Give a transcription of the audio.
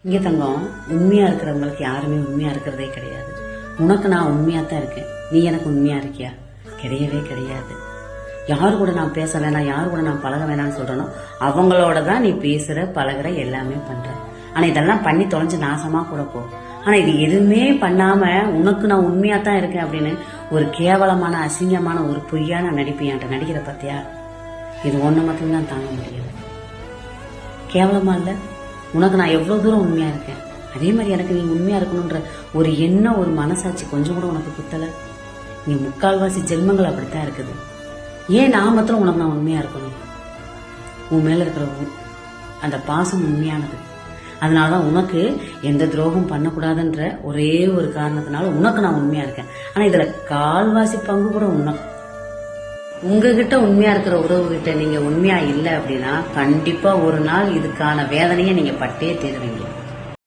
இங்க தங்கம், உண்மையா இருக்கிறவங்களுக்கு யாருமே உண்மையா இருக்கிறதே கிடையாது. உனக்கு நான் உண்மையா தான் இருக்கேன், நீ எனக்கு உண்மையா இருக்கியா? கிடையவே கிடையாது. யாரு கூட நான் பேச வேணாம், யாரு கூட நான் பழக வேணாம்னு சொல்றனோ அவங்களோட தான் நீ பேசுற பழகுற எல்லாமே பண்ற. ஆனா இதெல்லாம் பண்ணி தொலைஞ்சு நாசமா கூட போ. ஆனா இது எதுவுமே பண்ணாம உனக்கு நான் உண்மையா தான் இருக்கேன் அப்படின்னு ஒரு கேவலமான அசிங்கமான ஒரு பொய்யான நடிப்பு என்கிட்ட நடிக்கிற பத்தியா? இது ஒண்ணு மட்டும்தான் தாங்க முடியல. கேவலமா இல்ல? உனக்கு நான் எவ்வளவு தூரம் உண்மையா இருக்கேன், அதே மாதிரி எனக்கு நீ உண்மையா இருக்கணும்ன்ற ஒரு எண்ணம், ஒரு மனசாட்சி கொஞ்சம் கூட உனக்கு குத்தல. நீ முக்கால்வாசி ஜென்மங்கள் அப்படித்தான் இருக்குது. ஏன் நான் மாத்திரம் உனக்கு நான் உண்மையா இருக்கணும்? உன் மேல இருக்கிற அந்த பாசம் உண்மையானது. அதனாலதான் உனக்கு எந்த துரோகம் பண்ணக்கூடாதுன்ற ஒரே ஒரு காரணத்தினால உனக்கு நான் உண்மையா இருக்கேன். ஆனா இதுல கால்வாசி பங்கு கூட உனக்கு. உங்ககிட்ட உண்மையா இருக்கிற உறவு கிட்ட நீங்க உண்மையா இல்ல அப்படின்னா கண்டிப்பா ஒரு நாள் இதுக்கான வேதனையை நீங்க பட்டே தீருவீங்க.